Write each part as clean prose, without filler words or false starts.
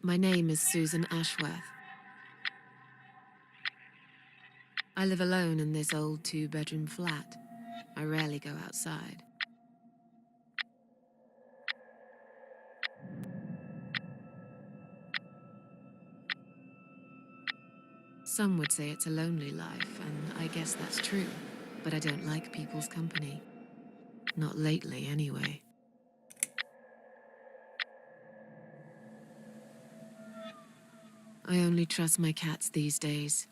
My name is Susan Ashworth. I live alone in this old 2-bedroom flat. I rarely go outside. Some would say it's a lonely life, and I guess that's true. But I don't like people's company. Not lately, anyway. I only trust my cats these days,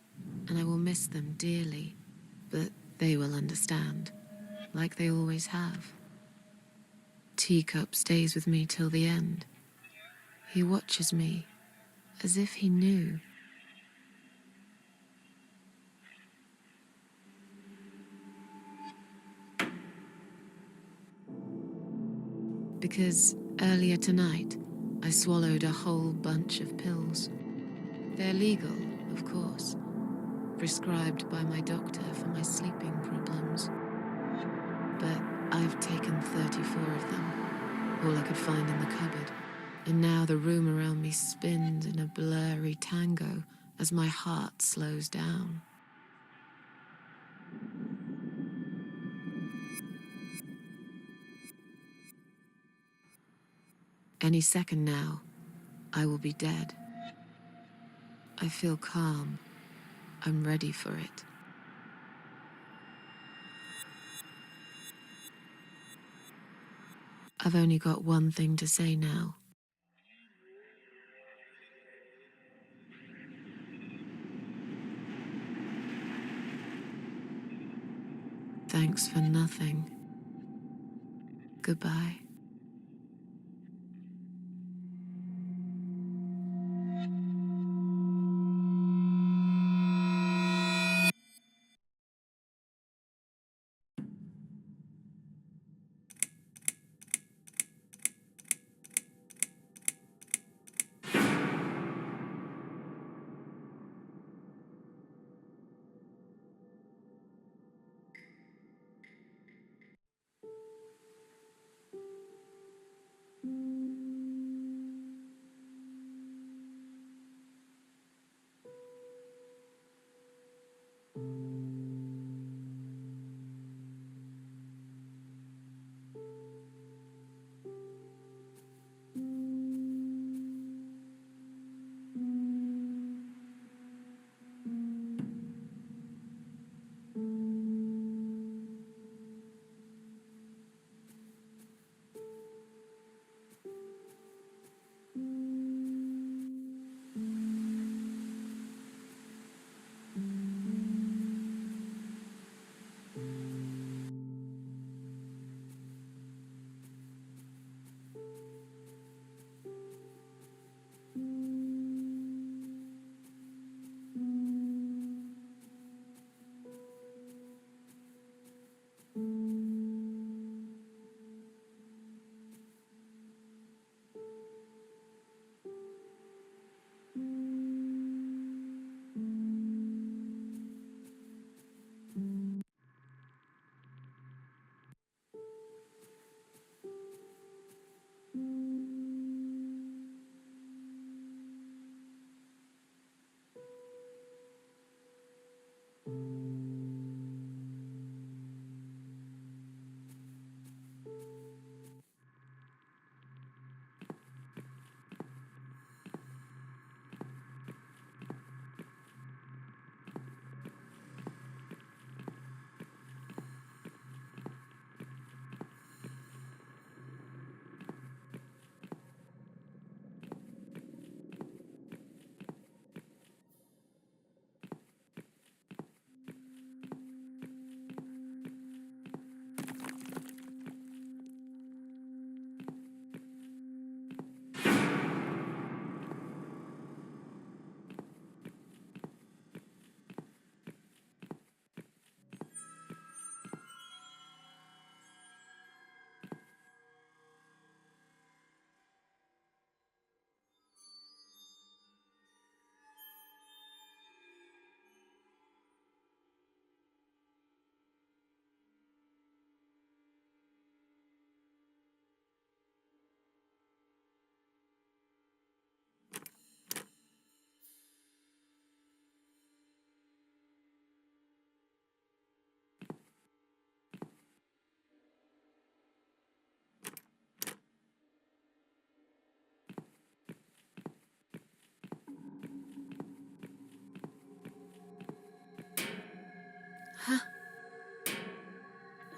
and I will miss them dearly. But they will understand, like they always have. Teacup stays with me till the end. He watches me, as if he knew. Because earlier tonight, I swallowed a whole bunch of pills. They're legal, of course, prescribed by my doctor for my sleeping problems. But I've taken 34 of them, all I could find in the cupboard. And now the room around me spins in a blurry tango as my heart slows down. Any second now, I will be dead. I feel calm. I'm ready for it. I've only got one thing to say now. Thanks for nothing. Goodbye.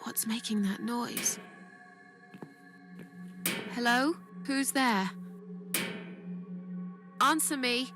What's making that noise? Hello? Who's there? Answer me.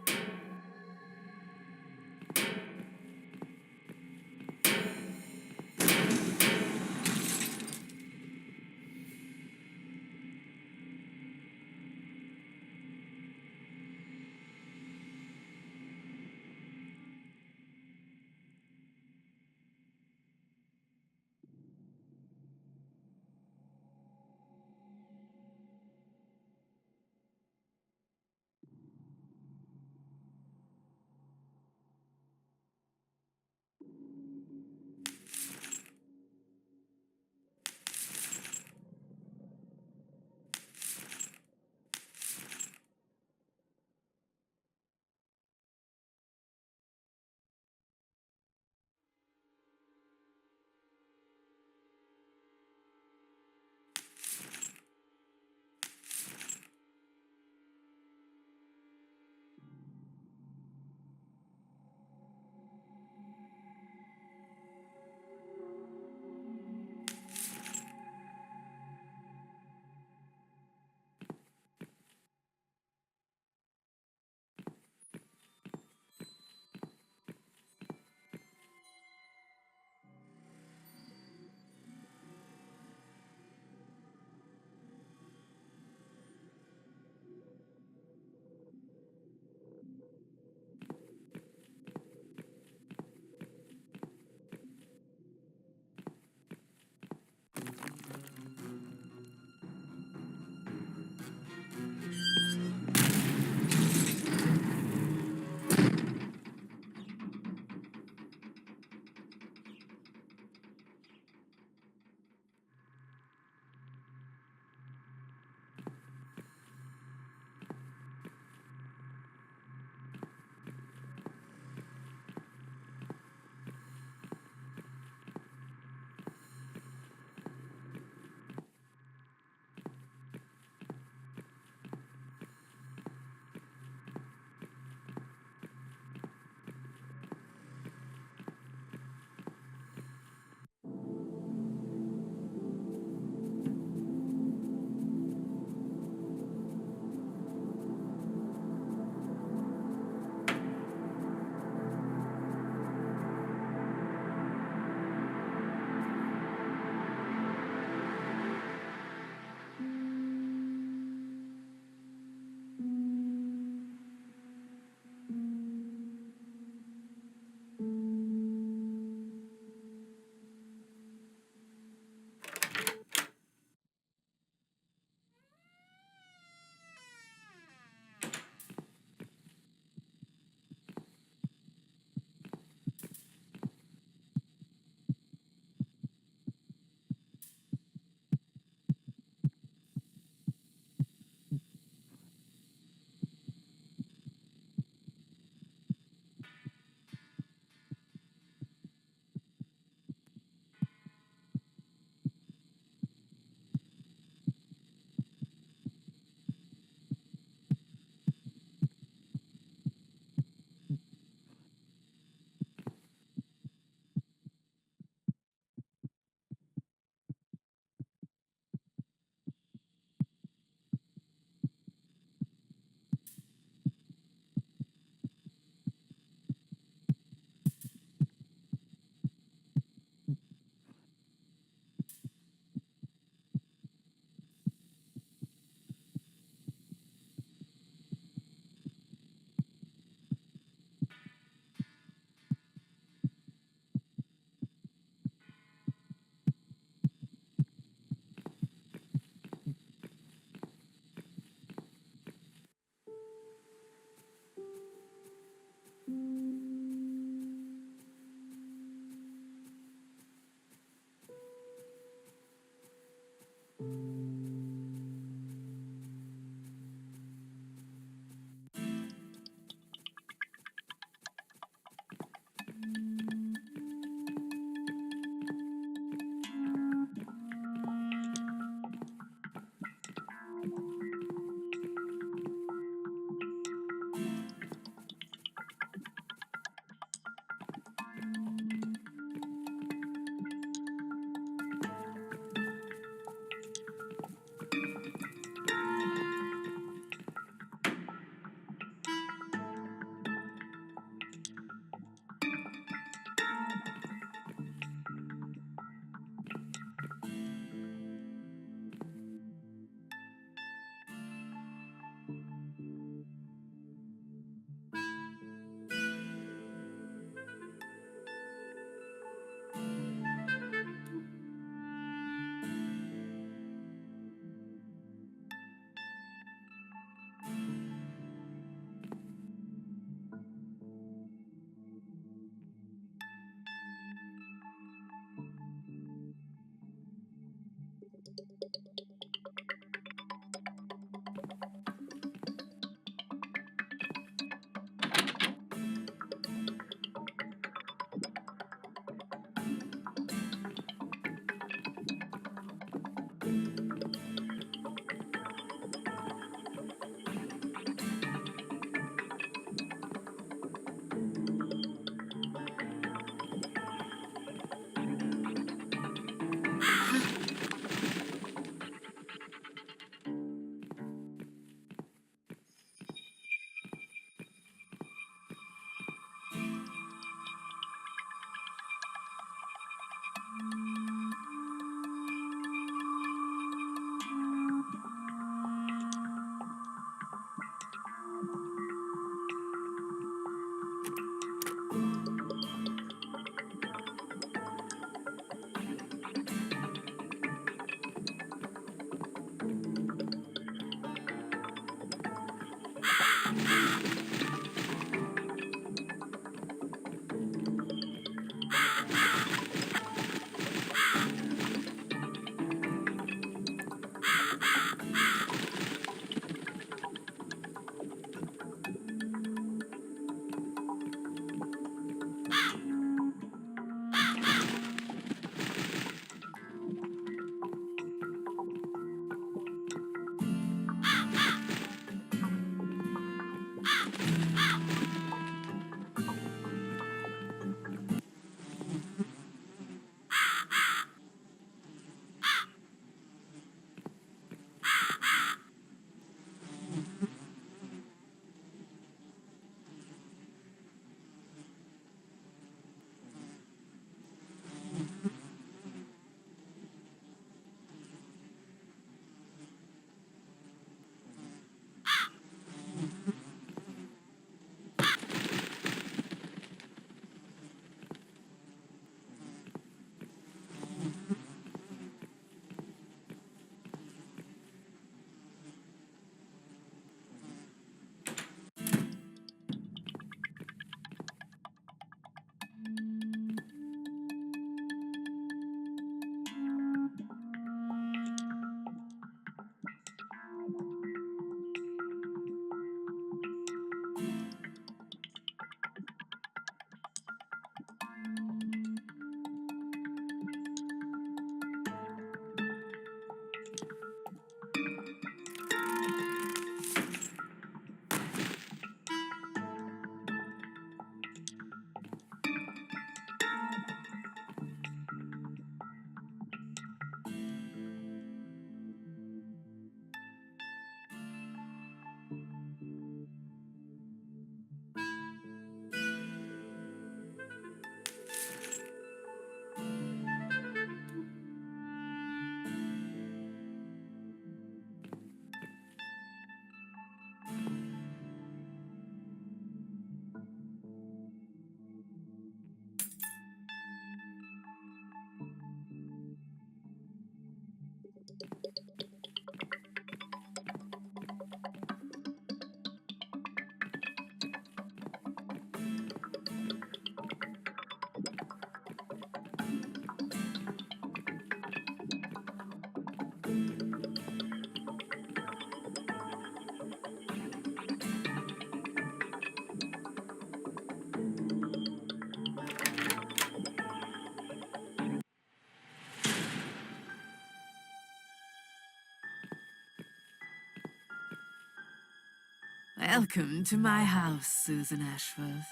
Welcome to my house, Susan Ashworth.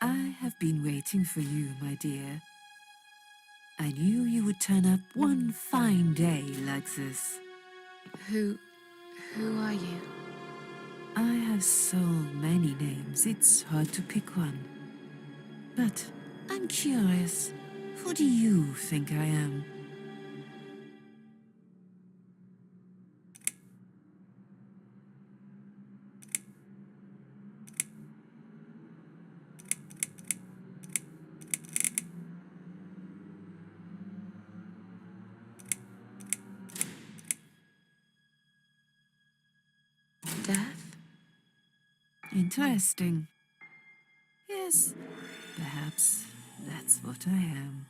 I have been waiting for you, my dear. I knew you would turn up one fine day like this. Who are you? I have so many names, it's hard to pick one. But I'm curious, who do you think I am? Death? Interesting. Yes, perhaps that's what I am.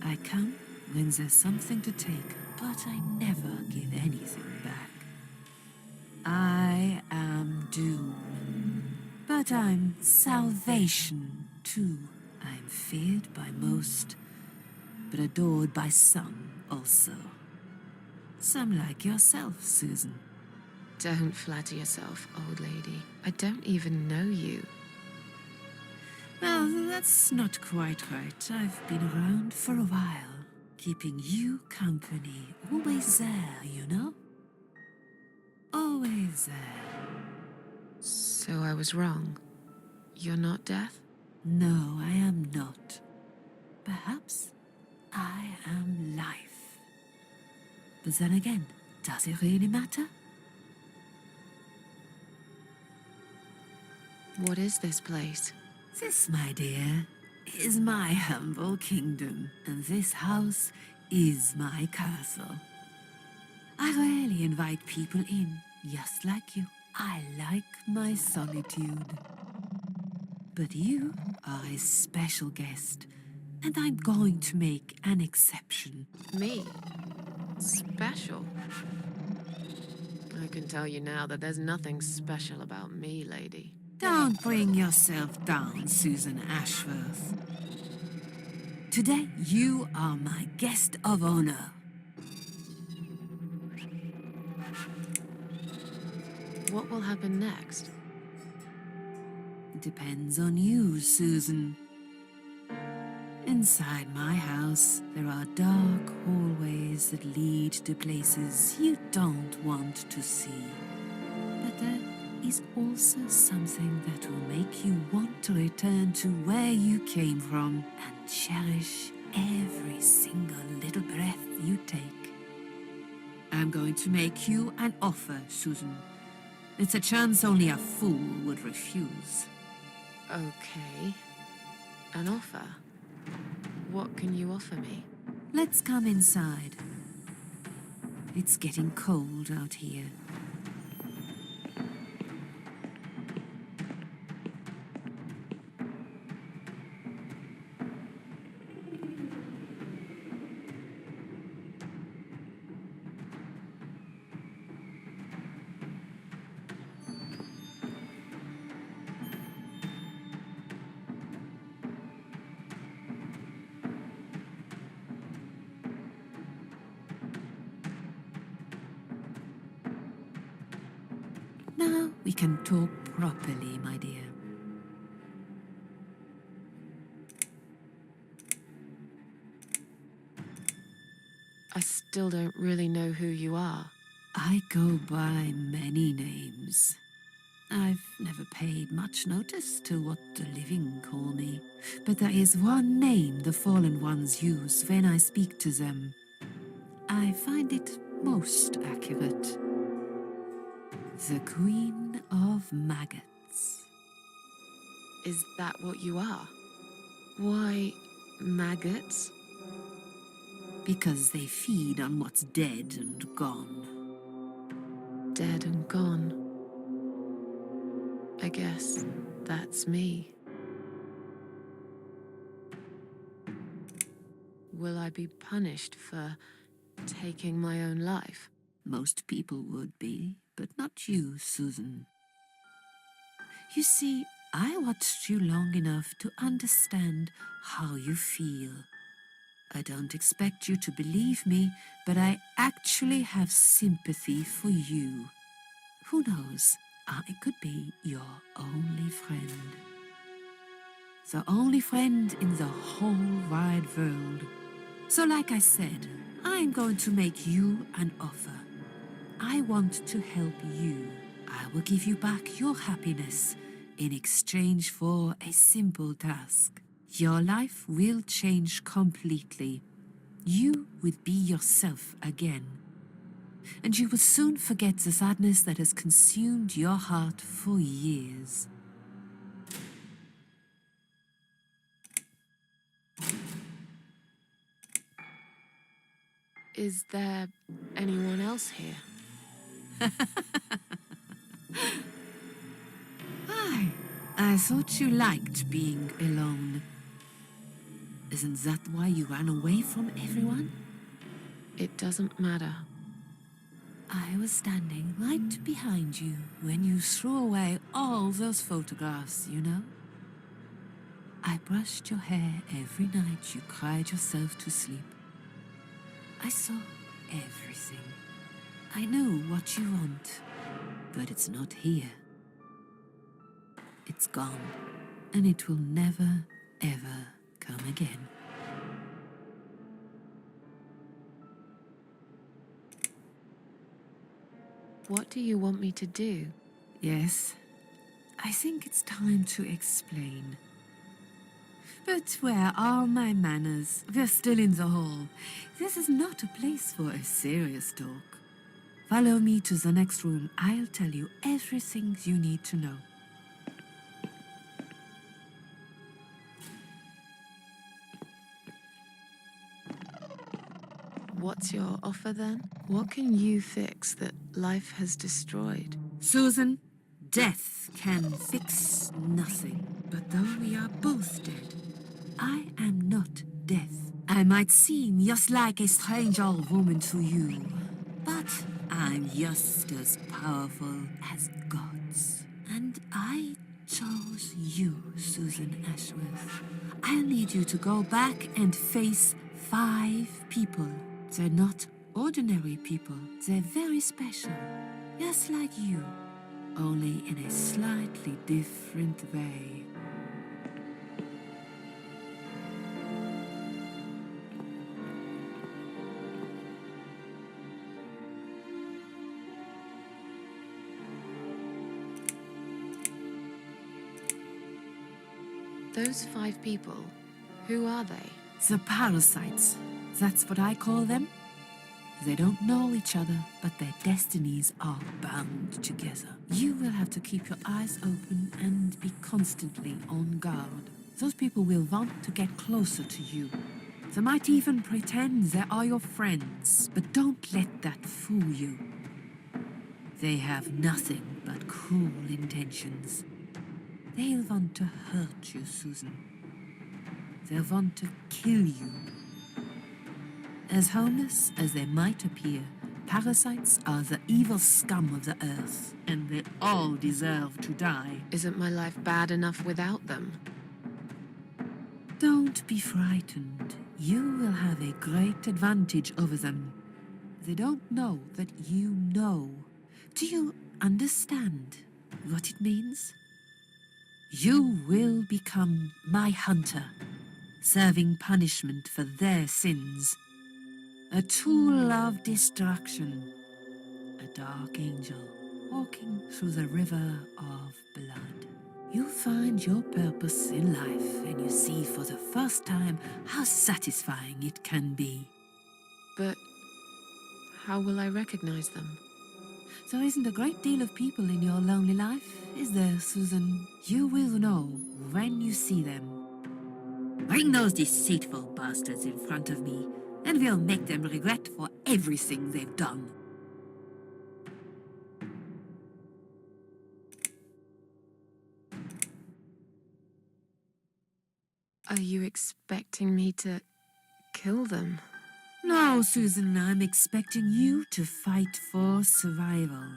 I come when there's something to take. but I never give anything back. I am doom, but I'm salvation too. I'm feared by most, but adored by some also. Some like yourself, Susan. Don't flatter yourself, old lady. I don't even know you. Well, that's not quite right. I've been around for a while, keeping you company. Always there, you know? Always there. So I was wrong. You're not death? No, I am not. Perhaps I am life. But then again, does it really matter? What is this place? This, my dear, is my humble kingdom, and this house is my castle. I rarely invite people in, just like you. I like my solitude. But you are a special guest, and I'm going to make an exception. Me? Special? I can tell you now that there's nothing special about me, lady. Don't bring yourself down, Susan Ashworth. Today, you are my guest of honor. What will happen next? It depends on you, Susan. Inside my house, there are dark hallways that lead to places you don't want to see. But there is also something that will make you want to return to where you came from and cherish every single little breath you take. I'm going to make you an offer, Susan. It's a chance only a fool would refuse. Okay. An offer? What can you offer me? Let's come inside. It's getting cold out here. Now we can talk properly, my dear. I still don't really know who you are. I go by many names. I've never paid much notice to what the living call me, but there is one name the fallen ones use when I speak to them. I find it most accurate. The Queen of Maggots. Is that what you are? Why, maggots? Because they feed on what's dead and gone. Dead and gone. I guess that's me. Will I be punished for taking my own life? Most people would be, but not you, Susan. You see, I watched you long enough to understand how you feel. I don't expect you to believe me, but I actually have sympathy for you. Who knows, I could be your only friend. The only friend in the whole wide world. So like I said, I'm going to make you an offer. I want to help you. I will give you back your happiness in exchange for a simple task. Your life will change completely. You will be yourself again. And you will soon forget the sadness that has consumed your heart for years. Is there anyone else here? I thought you liked being alone. Isn't that why you ran away from everyone? It doesn't matter. I was standing right behind you when you threw away all those photographs, you know? I brushed your hair every night you cried yourself to sleep. I saw everything. I know what you want, but it's not here. It's gone, and it will never, ever come again. What do you want me to do? Yes, I think it's time to explain. But where are my manners? We're still in the hall. This is not a place for a serious talk. Follow me to the next room. I'll tell you everything you need to know. What's your offer then? What can you fix that life has destroyed? Susan, death can fix nothing. But though we are both dead, I am not death. I might seem just like a strange old woman to you, but I'm just as powerful as gods. And I chose you, Susan Ashworth. I'll need you to go back and face 5 people. They're not ordinary people. They're very special, just like you, only in a slightly different way. Those 5 people, who are they? The parasites, that's what I call them. They don't know each other, but their destinies are bound together. You will have to keep your eyes open and be constantly on guard. Those people will want to get closer to you. They might even pretend they are your friends, but don't let that fool you. They have nothing but cruel intentions. They'll want to hurt you, Susan. They'll want to kill you. As harmless as they might appear, parasites are the evil scum of the earth, and they all deserve to die. Isn't my life bad enough without them? Don't be frightened. You will have a great advantage over them. They don't know that you know. Do you understand what it means? You will become my hunter, serving punishment for their sins. A tool of destruction, a dark angel walking through the river of blood. You find your purpose in life and you see for the first time how satisfying it can be. But how will I recognize them? There isn't a great deal of people in your lonely life, is there, Susan? You will know when you see them. Bring those deceitful bastards in front of me, and we'll make them regret for everything they've done. Are you expecting me to kill them? No, Susan, I'm expecting you to fight for survival.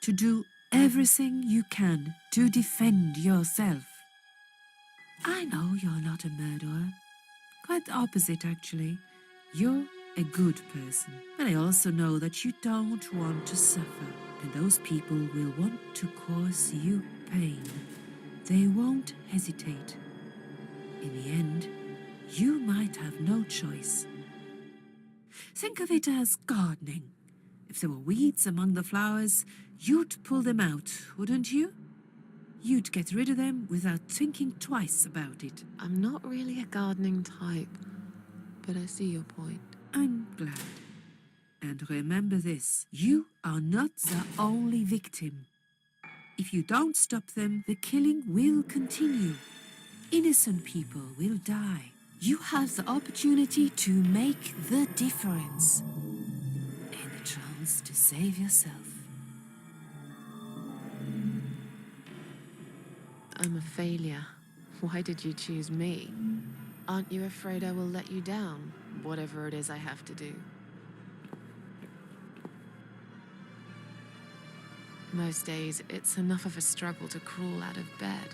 To do everything you can to defend yourself. I know you're not a murderer. Quite the opposite, actually. You're a good person. But I also know that you don't want to suffer. And those people will want to cause you pain. They won't hesitate. In the end, you might have no choice. Think of it as gardening. If there were weeds among the flowers, you'd pull them out, wouldn't you? You'd get rid of them without thinking twice about it. I'm not really a gardening type, but I see your point. I'm glad. And remember this, you are not the only victim. If you don't stop them, the killing will continue. Innocent people will die. You have the opportunity to make the difference. And a chance to save yourself. I'm a failure. Why did you choose me? Aren't you afraid I will let you down, whatever it is I have to do? Most days, it's enough of a struggle to crawl out of bed.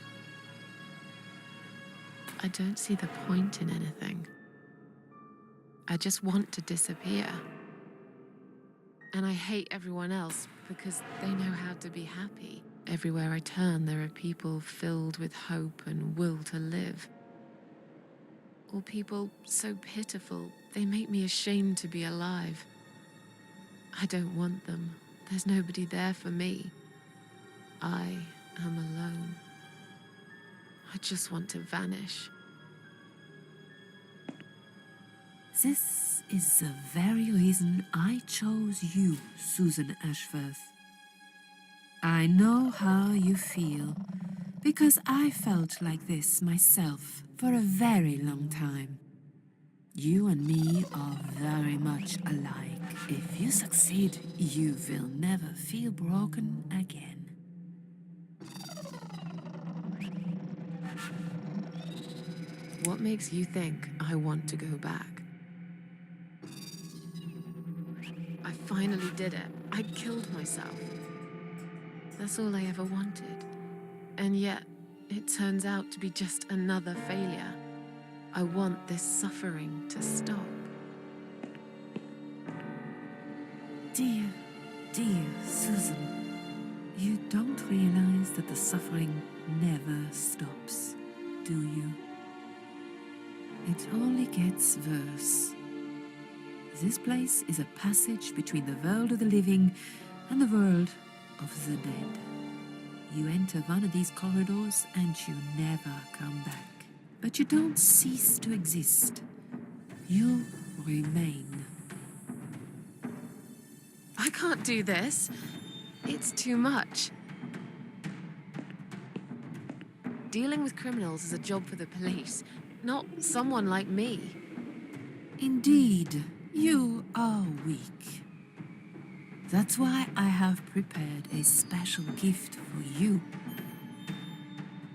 I don't see the point in anything. I just want to disappear. And I hate everyone else because they know how to be happy. Everywhere I turn, there are people filled with hope and will to live. Or people so pitiful, they make me ashamed to be alive. I don't want them. There's nobody there for me. I am alone. I just want to vanish. This is the very reason I chose you, Susan Ashworth. I know how you feel, because I felt like this myself for a very long time. You and me are very much alike. If you succeed, you will never feel broken again. What makes you think I want to go back? I finally did it. I killed myself. That's all I ever wanted. And yet, it turns out to be just another failure. I want this suffering to stop. Dear, dear Susan, you don't realize that the suffering never stops, do you? It only gets worse. This place is a passage between the world of the living and the world of the dead. You enter one of these corridors and you never come back. But you don't cease to exist. You remain. I can't do this. It's too much. Dealing with criminals is a job for the police, not someone like me. Indeed, you are weak. That's why I have prepared a special gift for you.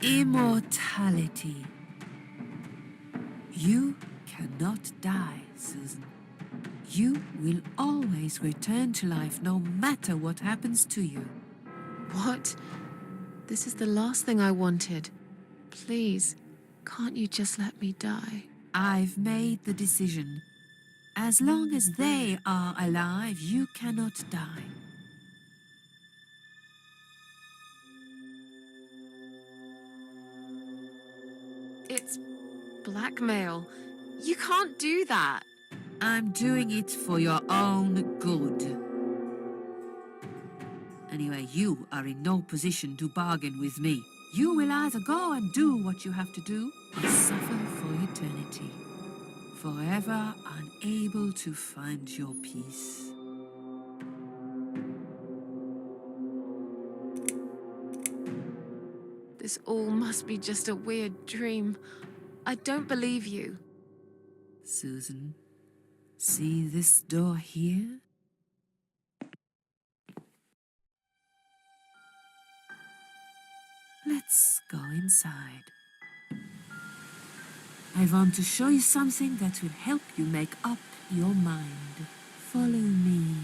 Immortality. You cannot die, Susan. You will always return to life no matter what happens to you. What? This is the last thing I wanted. Please, can't you just let me die? I've made the decision. As long as they are alive, you cannot die. It's blackmail. You can't do that. I'm doing it for your own good. Anyway, you are in no position to bargain with me. You will either go and do what you have to do, or suffer for eternity, forever unable to find your peace. This all must be just a weird dream. I don't believe you. Susan, see this door here? Let's go inside. I want to show you something that will help you make up your mind. Follow me.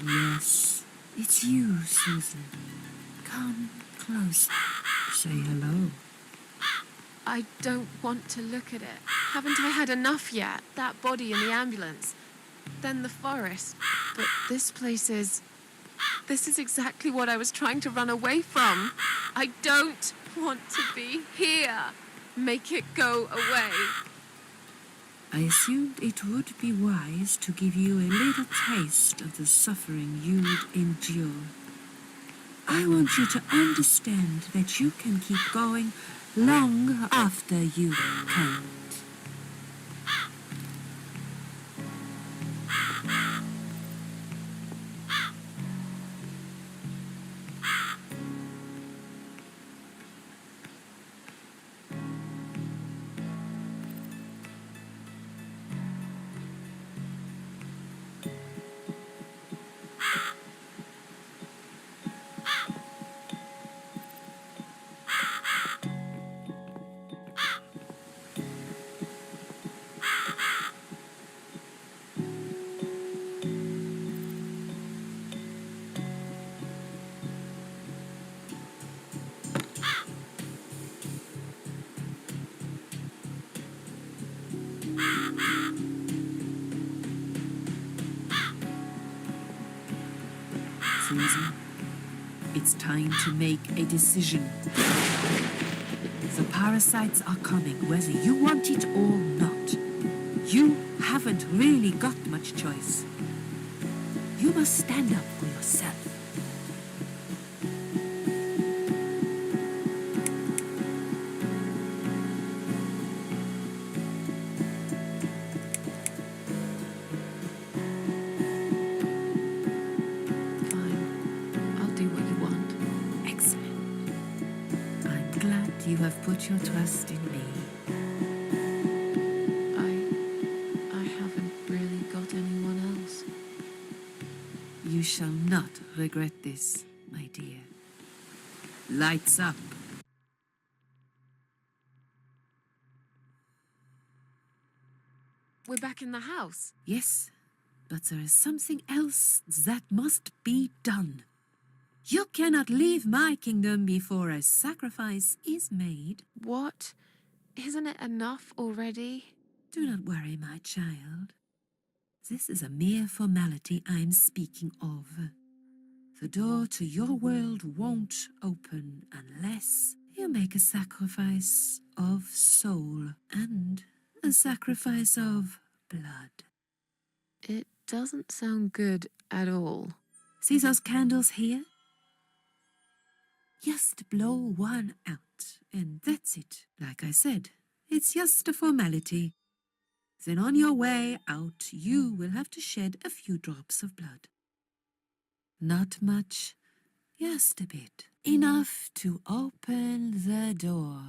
Yes, it's you, Susan. Come close. Say hello. I don't want to look at it. Haven't I had enough yet? That body in the ambulance. Then the forest. But this place is... This is exactly what I was trying to run away from. I don't want to be here. Make it go away. I assumed it would be wise to give you a little taste of the suffering you'd endure. I want you to understand that you can keep going long after you can't. Susan. It's time to make a decision. The parasites are coming, whether you want it or not. You haven't really got much choice. You must stand up for yourself. You have put your trust in me. I haven't really got anyone else. You shall not regret this, my dear. Lights up. We're back in the house. Yes, but there is something else that must be done. You cannot leave my kingdom before a sacrifice is made. What? Isn't it enough already? Do not worry, my child. This is a mere formality I'm speaking of. The door to your world won't open unless you make a sacrifice of soul and a sacrifice of blood. It doesn't sound good at all. See those candles here? Just blow one out, and that's it. Like I said, it's just a formality. Then on your way out, you will have to shed a few drops of blood. Not much, just a bit. Enough to open the door.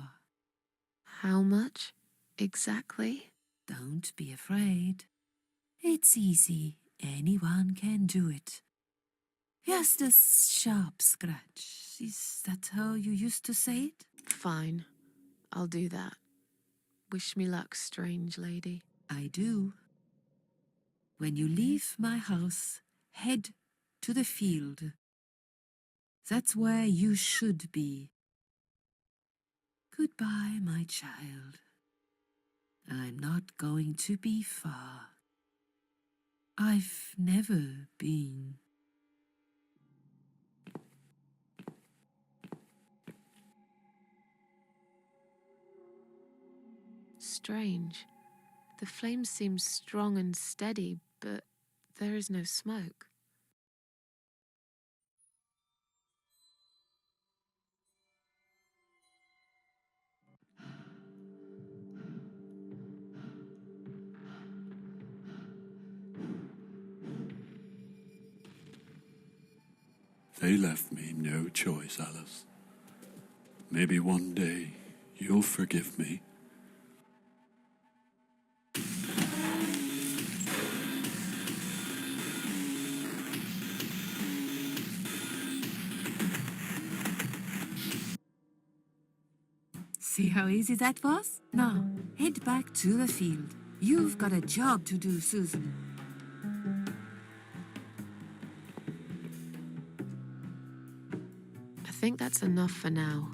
How much exactly? Don't be afraid. It's easy. Anyone can do it. Just a sharp scratch. Is that how you used to say it? Fine. I'll do that. Wish me luck, strange lady. I do. When you leave my house, head to the field. That's where you should be. Goodbye, my child. I'm not going to be far. I've never been. Strange. The flame seems strong and steady, but there is no smoke. They left me no choice, Alice. Maybe one day you'll forgive me. See how easy that was? Now, head back to the field. You've got a job to do, Susan. I think that's enough for now.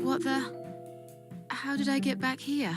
What the? How did I get back here?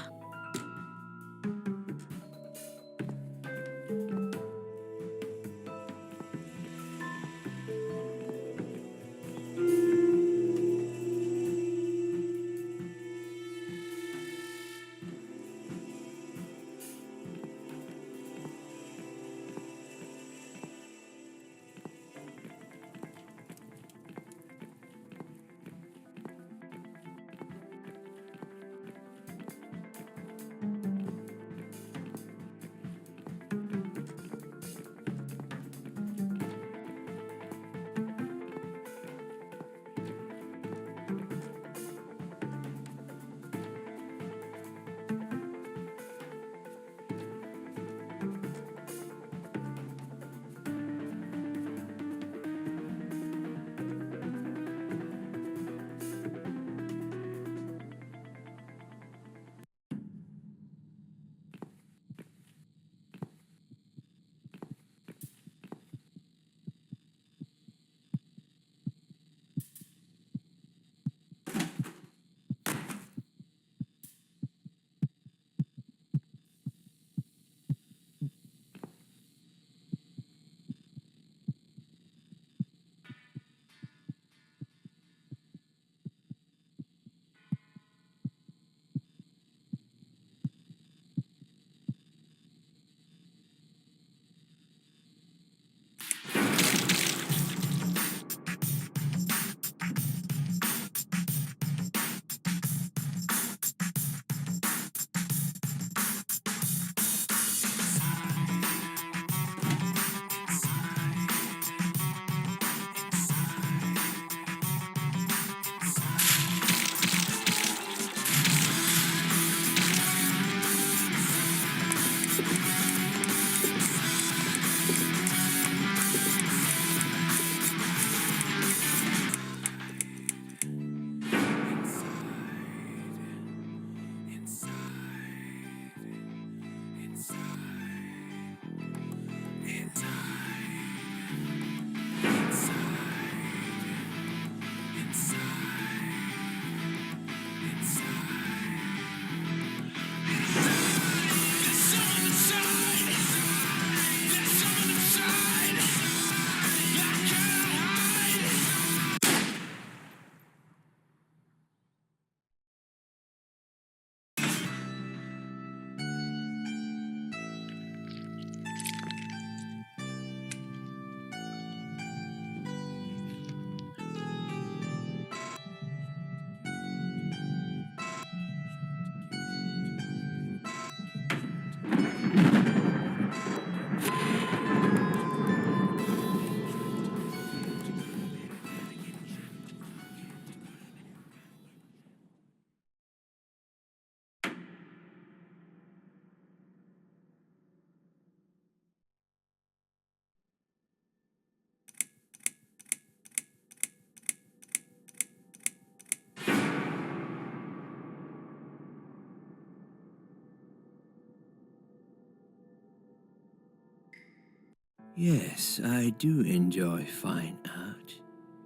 Yes, I do enjoy fine art.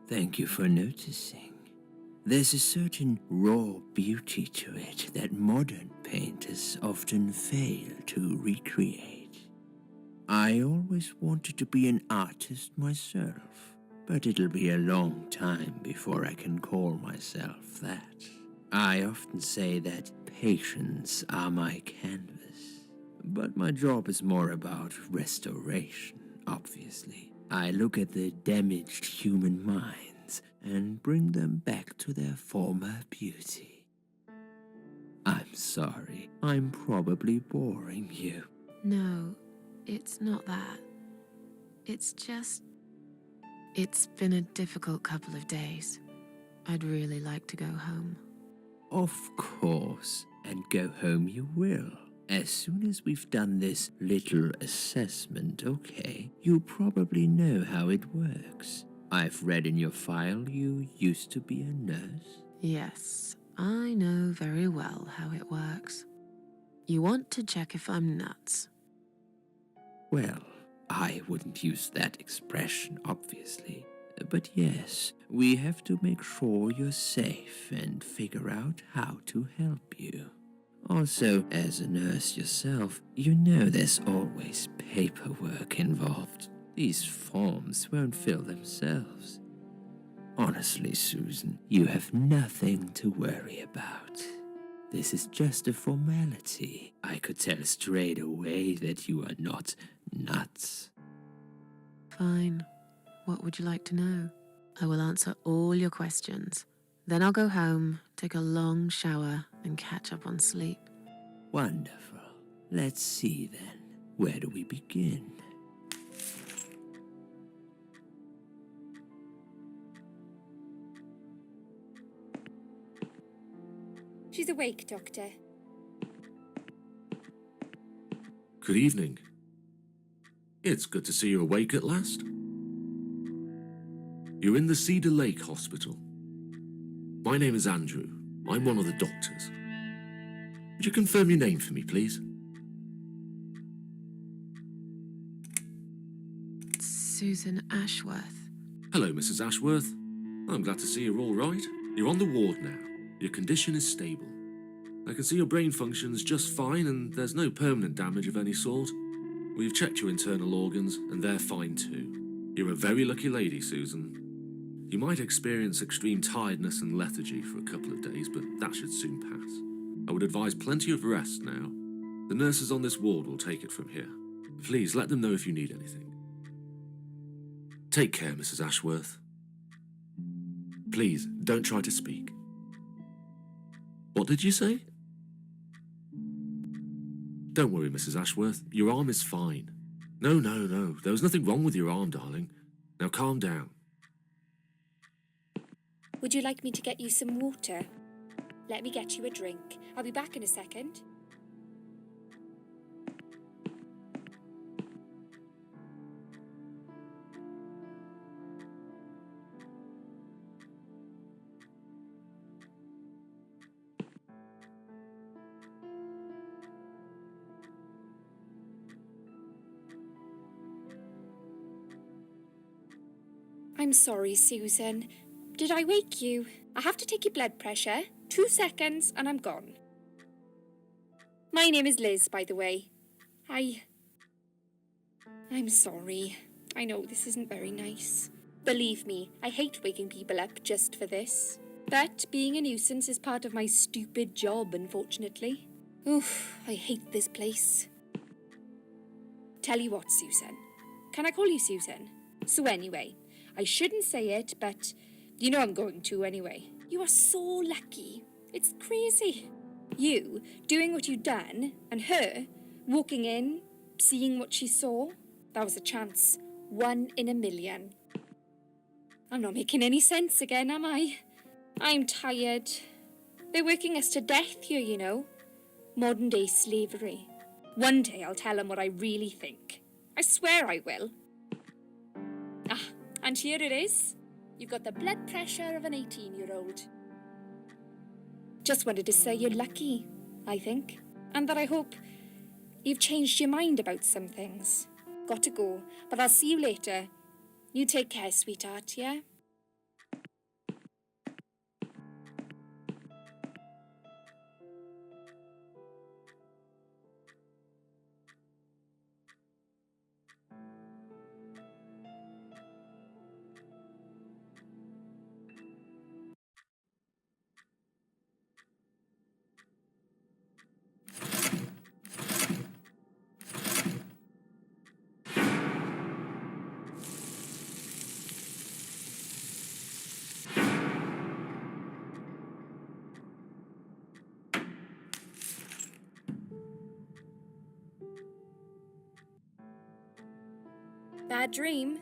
Thank you for noticing. There's a certain raw beauty to it that modern painters often fail to recreate. I always wanted to be an artist myself, but it'll be a long time before I can call myself that. I often say that patients are my canvas, but my job is more about restoration, obviously. I look at the damaged human minds and bring them back to their former beauty. I'm sorry, I'm probably boring you. No, it's not that. It's just... It's been a difficult couple of days. I'd really like to go home. Of course, and go home you will. As soon as we've done this little assessment, okay, you'll probably know how it works. I've read in your file you used to be a nurse. Yes, I know very well how it works. You want to check if I'm nuts. Well, I wouldn't use that expression, obviously. But yes, we have to make sure you're safe and figure out how to help you. Also, as a nurse yourself, you know there's always paperwork involved. These forms won't fill themselves. Honestly, Susan, you have nothing to worry about. This is just a formality. I could tell straight away that you are not nuts. Fine. What would you like to know? I will answer all your questions. Then I'll go home, take a long shower, and catch up on sleep. Wonderful. Let's see then. Where do we begin? She's awake, Doctor. Good evening. It's good to see you awake at last. You're in the Cedar Lake Hospital. My name is Andrew. I'm one of the doctors. Would you confirm your name for me, please? Susan Ashworth. Hello, Mrs. Ashworth. I'm glad to see you're all right. You're on the ward now. Your condition is stable. I can see your brain functions just fine and there's no permanent damage of any sort. We've checked your internal organs and they're fine too. You're a very lucky lady, Susan. You might experience extreme tiredness and lethargy for a couple of days, but that should soon pass. I would advise plenty of rest now. The nurses on this ward will take it from here. Please let them know if you need anything. Take care, Mrs. Ashworth. Please, don't try to speak. What did you say? Don't worry, Mrs. Ashworth. Your arm is fine. No. There was nothing wrong with your arm, darling. Now calm down. Would you like me to get you some water? Let me get you a drink. I'll be back in a second. I'm sorry, Susan. Did I wake you? I have to take your blood pressure. 2 seconds and I'm gone. My name is Liz, by the way. I'm sorry. I know this isn't very nice. Believe me, I hate waking people up just for this. But being a nuisance is part of my stupid job, unfortunately. Oof, I hate this place. Tell you what, Susan. Can I call you Susan? So anyway, I shouldn't say it, but you know I'm going to anyway. You are so lucky. It's crazy. You doing what you've done, and her walking in, seeing what she saw. That was a chance. 1 in a million. I'm not making any sense again, am I? I'm tired. They're working us to death here, you know. Modern day slavery. One day I'll tell them what I really think. I swear I will. Ah, and here it is. You've got the blood pressure of an 18-year-old. Just wanted to say you're lucky, I think. And that I hope you've changed your mind about some things. got to go, but I'll see you later. You take care, sweetheart, yeah? Bad dream?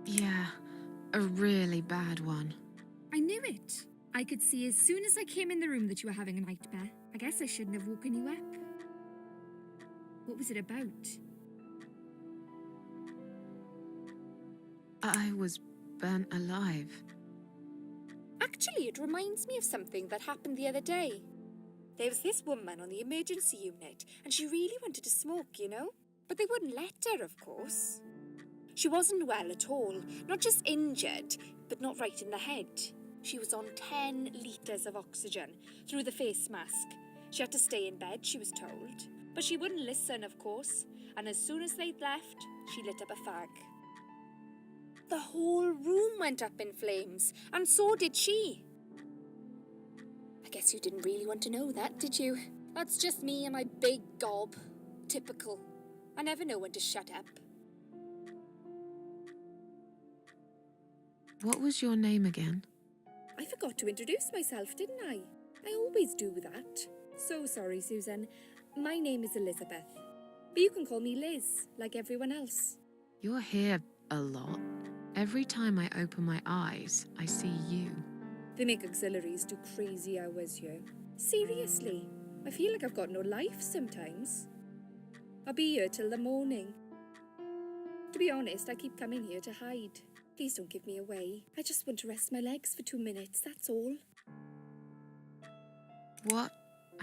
Yeah, a really bad one. I knew it. I could see as soon as I came in the room that you were having a nightmare. I guess I shouldn't have woken you up. What was it about? I was burnt alive. Actually, it reminds me of something that happened the other day. There was this woman on the emergency unit, and she really wanted to smoke, you know? But they wouldn't let her, of course. She wasn't well at all, not just injured, but not right in the head. She was on 10 litres of oxygen through the face mask. She had to stay in bed, she was told. But she wouldn't listen, of course, and as soon as they'd left, she lit up a fag. The whole room went up in flames, and so did she. I guess you didn't really want to know that, did you? That's just me and my big gob. Typical. I never know when to shut up. What was your name again? I forgot to introduce myself, didn't I? I always do that. So sorry, Susan. My name is Elizabeth. But you can call me Liz, like everyone else. You're here a lot. Every time I open my eyes, I see you. They make auxiliaries do crazy hours here. Seriously, I feel like I've got no life sometimes. I'll be here till the morning. To be honest, I keep coming here to hide. Please don't give me away. I just want to rest my legs for 2 minutes, that's all. What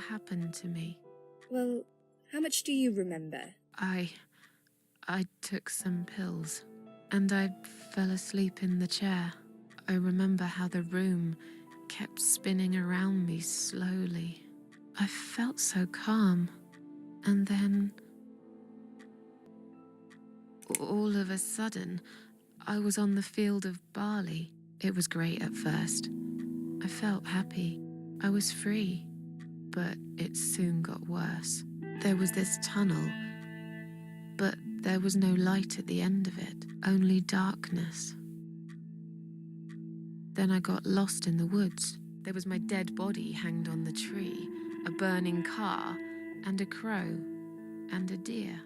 happened to me? Well, how much do you remember? I took some pills, and I fell asleep in the chair. I remember how the room kept spinning around me slowly. I felt so calm, and then all of a sudden, I was on the field of barley. It was great at first. I felt happy. I was free, but it soon got worse. There was this tunnel, but there was no light at the end of it, only darkness. Then I got lost in the woods. There was my dead body hanged on the tree, a burning car, and a crow, and a deer.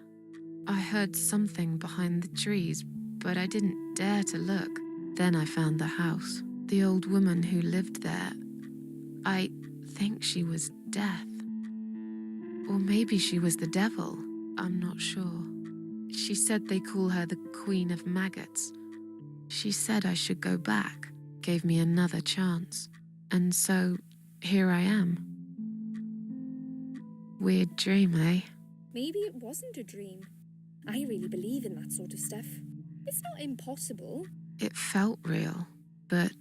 I heard something behind the trees, but I didn't dare to look. Then I found the house. The old woman who lived there, I think she was Death. Or maybe she was the devil. I'm not sure. She said they call her the Queen of Maggots. She said I should go back, gave me another chance. And so, here I am. Weird dream, eh? Maybe it wasn't a dream. I really believe in that sort of stuff. It's not impossible. It felt real, but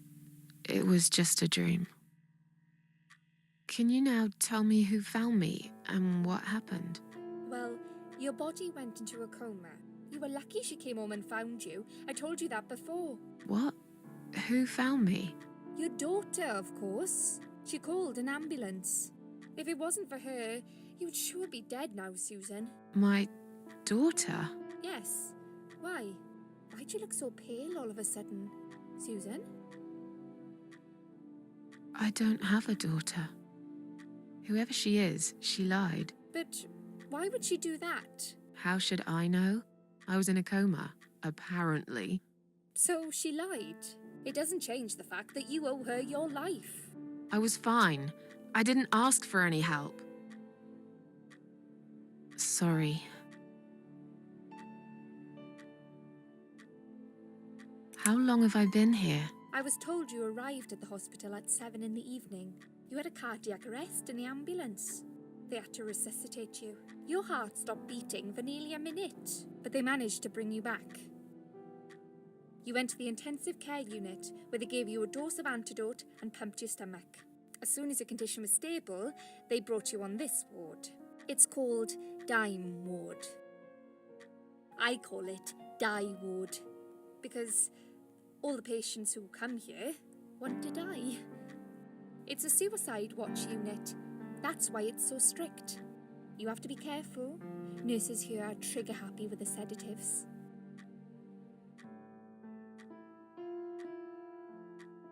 it was just a dream. Can you now tell me who found me and what happened? Well, your body went into a coma. You were lucky she came home and found you. I told you that before. What? Who found me? Your daughter, of course. She called an ambulance. If it wasn't for her, you would sure be dead now, Susan. My daughter? Yes. Why? Why'd you look so pale all of a sudden, Susan? I don't have a daughter. Whoever she is, she lied. But why would she do that? How should I know? I was in a coma, apparently. So she lied. It doesn't change the fact that you owe her your life. I was fine. I didn't ask for any help. Sorry. How long have I been here? I was told you arrived at the hospital at 7 in the evening. You had a cardiac arrest in the ambulance. They had to resuscitate you. Your heart stopped beating for nearly a minute, but they managed to bring you back. You went to the intensive care unit, where they gave you a dose of antidote and pumped your stomach. As soon as your condition was stable, they brought you on this ward. It's called Dime Ward. I call it Die Ward, because all the patients who come here want to die. It's a suicide watch unit. That's why it's so strict. You have to be careful. Nurses here are trigger happy with the sedatives.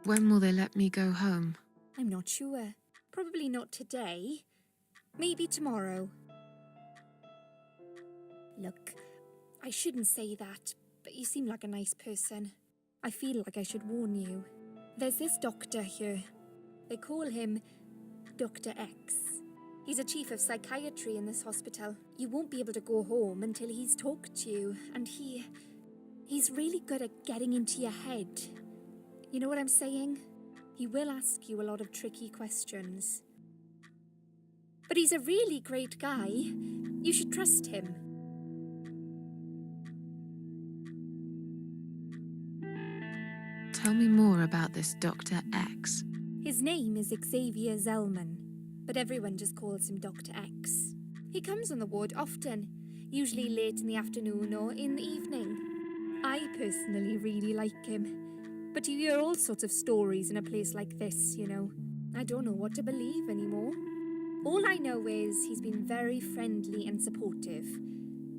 When will they let me go home? I'm not sure. Probably not today. Maybe tomorrow. Look, I shouldn't say that, but you seem like a nice person. I feel like I should warn you. There's this doctor here. They call him Dr. X. He's a chief of psychiatry in this hospital. You won't be able to go home until he's talked to you, and he's really good at getting into your head. You know what I'm saying? He will ask you a lot of tricky questions. But he's a really great guy. You should trust him. Tell me more about this Dr. X. His name is Xavier Zellman, but everyone just calls him Dr. X. He comes on the ward often, usually late in the afternoon or in the evening. I personally really like him. But you hear all sorts of stories in a place like this, you know. I don't know what to believe anymore. All I know is he's been very friendly and supportive.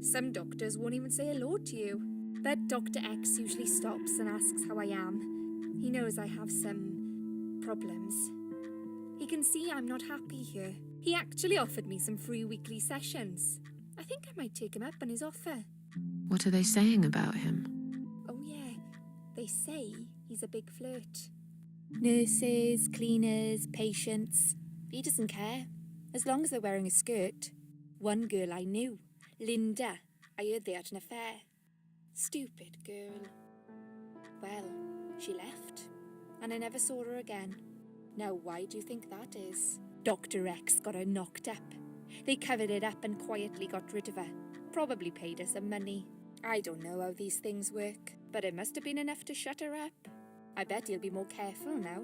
Some doctors won't even say hello to you. But Dr. X usually stops and asks how I am. He knows I have some problems. He can see I'm not happy here. He actually offered me some free weekly sessions. I think I might take him up on his offer. What are they saying about him? Oh yeah, they say he's a big flirt. Nurses, cleaners, patients. He doesn't care, as long as they're wearing a skirt. One girl I knew, Linda, I heard they had an affair. Stupid girl. Well, she left, and I never saw her again. Now, why do you think that is? Dr. X got her knocked up. They covered it up and quietly got rid of her. Probably paid her some money. I don't know how these things work, but it must have been enough to shut her up. I bet he'll be more careful now.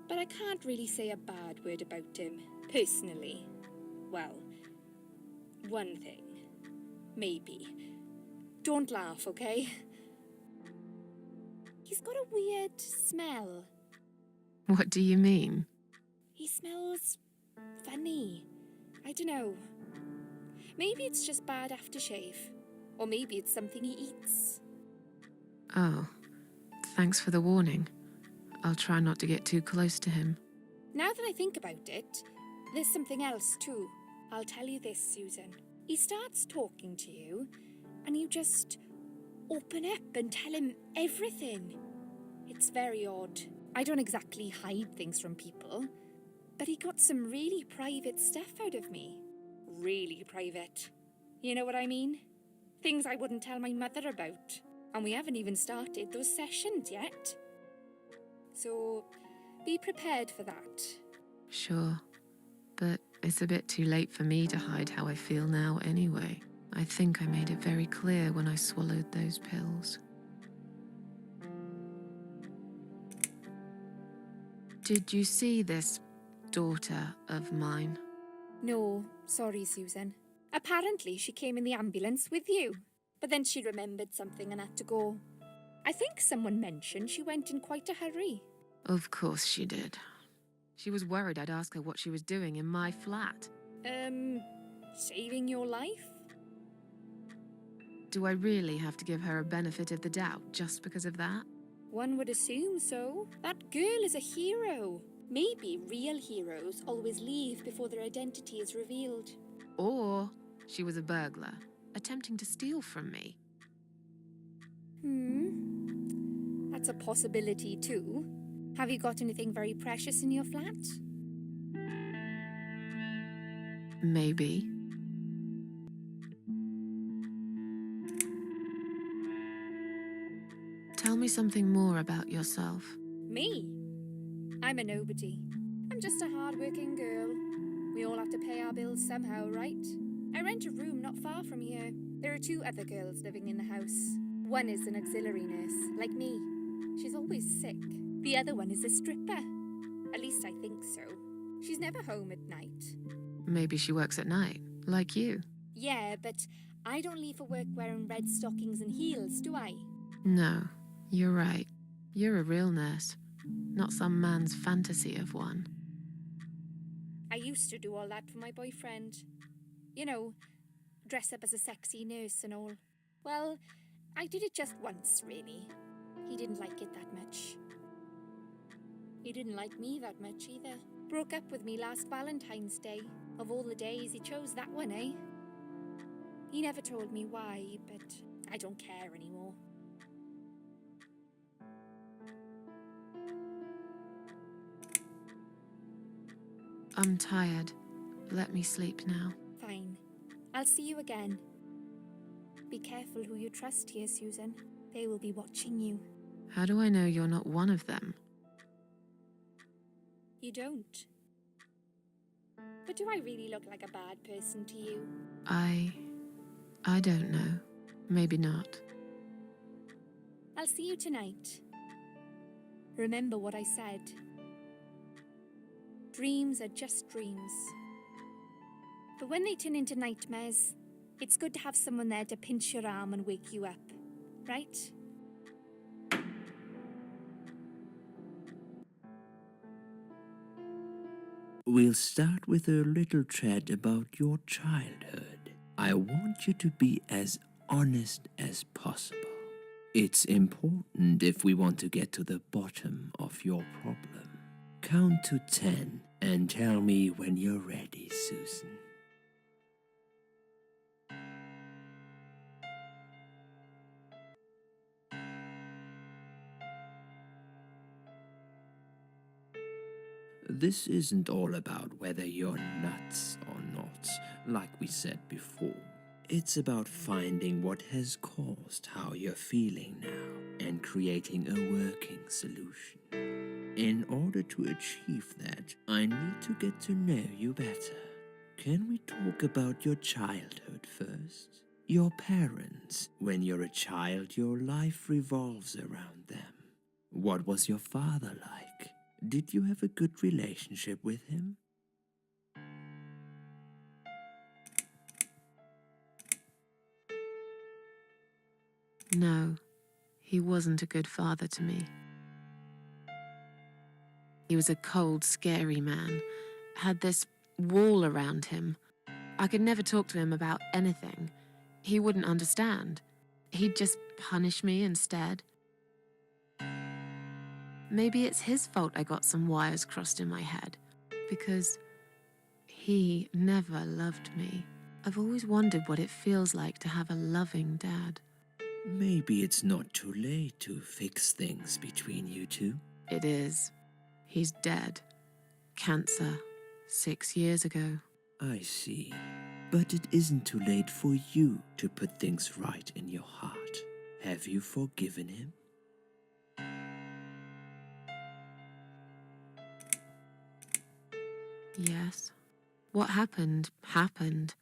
But I can't really say a bad word about him, personally. Well, one thing. Maybe. Don't laugh, okay? He's got a weird smell. What do you mean? He smells funny. I don't know. Maybe it's just bad aftershave. Or maybe it's something he eats. Oh, thanks for the warning. I'll try not to get too close to him. Now that I think about it, there's something else too. I'll tell you this, Susan. He starts talking to you, and you just open up and tell him everything. It's very odd. I don't exactly hide things from people, but he got some really private stuff out of me. Really private. You know what I mean? Things I wouldn't tell my mother about. And we haven't even started those sessions yet. So, be prepared for that. Sure, but it's a bit too late for me to hide how I feel now anyway. I think I made it very clear when I swallowed those pills. Did you see this daughter of mine? No, sorry, Susan. Apparently she came in the ambulance with you, but then she remembered something and had to go. I think someone mentioned she went in quite a hurry. Of course she did. She was worried I'd ask her what she was doing in my flat. Saving your life? Do I really have to give her a benefit of the doubt just because of that? One would assume so. That girl is a hero. Maybe real heroes always leave before their identity is revealed. Or she was a burglar, attempting to steal from me. That's a possibility too. Have you got anything very precious in your flat? Maybe. Tell me something more about yourself. Me? I'm a nobody. A I'm just a hard-working girl. We all have to pay our bills somehow, right? I rent a room not far from here. There are 2 other girls living in the house. One is an auxiliary nurse, like me. She's always sick. The other one is a stripper. At least I think so. She's never home at night. Maybe she works at night, like you. Yeah, but I don't leave for work wearing red stockings and heels, do I? No, you're right. You're a real nurse, not some man's fantasy of one. I used to do all that for my boyfriend. You know, dress up as a sexy nurse and all. Well, I did it just once, really. He didn't like it that much. He didn't like me that much either. Broke up with me last Valentine's Day. Of all the days, he chose that one, eh? He never told me why, but I don't care anymore. I'm tired. Let me sleep now. Fine. I'll see you again. Be careful who you trust here, Susan. They will be watching you. How do I know you're not one of them? You don't. But do I really look like a bad person to you? I don't know. Maybe not. I'll see you tonight. Remember what I said. Dreams are just dreams. But when they turn into nightmares, it's good to have someone there to pinch your arm and wake you up, right? We'll start with a little chat about your childhood. I want you to be as honest as possible. It's important if we want to get to the bottom of your problem. Count to 10 and tell me when you're ready, Susan. This isn't all about whether you're nuts or not, like we said before. It's about finding what has caused how you're feeling now and creating a working solution. In order to achieve that, I need to get to know you better. Can we talk about your childhood first? Your parents. When you're a child, your life revolves around them. What was your father like? Did you have a good relationship with him? No, he wasn't a good father to me. He was a cold, scary man, had this wall around him. I could never talk to him about anything. He wouldn't understand. He'd just punish me instead. Maybe it's his fault I got some wires crossed in my head, because he never loved me. I've always wondered what it feels like to have a loving dad. Maybe it's not too late to fix things between you two. It is. He's dead. Cancer. 6 years ago. I see. But it isn't too late for you to put things right in your heart. Have you forgiven him? Yes. What happened, happened.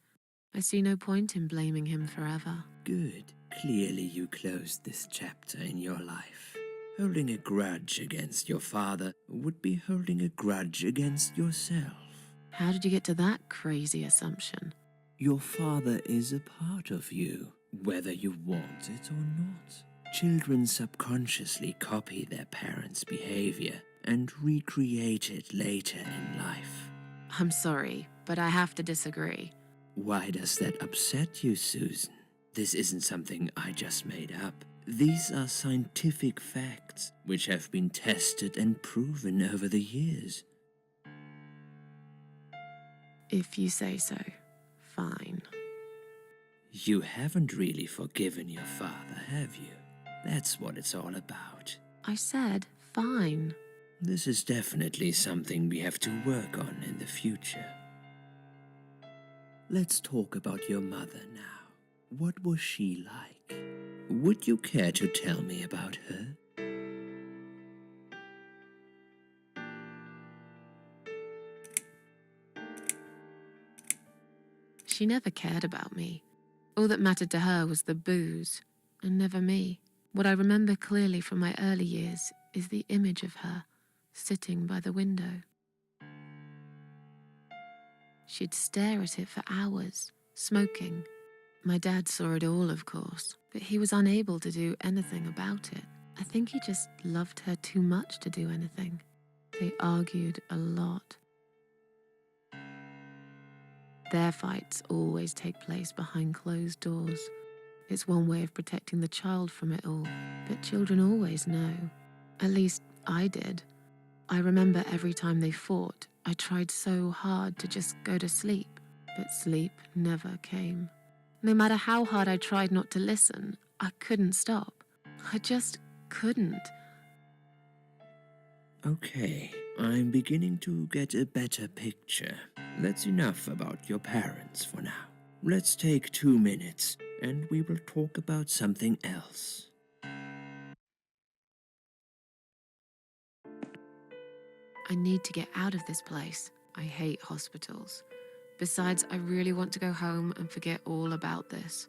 I see no point in blaming him forever. Good. Clearly you closed this chapter in your life. Holding a grudge against your father would be holding a grudge against yourself. How did you get to that crazy assumption? Your father is a part of you, whether you want it or not. Children subconsciously copy their parents' behavior and recreate it later in life. I'm sorry, but I have to disagree. Why does that upset you, Susan? This isn't something I just made up. These are scientific facts which have been tested and proven over the years. If you say so, fine. You haven't really forgiven your father, have you? That's what it's all about. I said fine. This is definitely something we have to work on in the future. Let's talk about your mother now. What was she like? Would you care to tell me about her? She never cared about me. All that mattered to her was the booze, and never me. What I remember clearly from my early years is the image of her sitting by the window. She'd stare at it for hours, smoking. My dad saw it all, of course, but he was unable to do anything about it. I think he just loved her too much to do anything. They argued a lot. Their fights always take place behind closed doors. It's one way of protecting the child from it all, but children always know. At least I did. I remember every time they fought, I tried so hard to just go to sleep, but sleep never came. No matter how hard I tried not to listen, I couldn't stop. I just couldn't. Okay, I'm beginning to get a better picture. That's enough about your parents for now. Let's take 2 minutes, and we will talk about something else. I need to get out of this place. I hate hospitals. Besides, I really want to go home and forget all about this.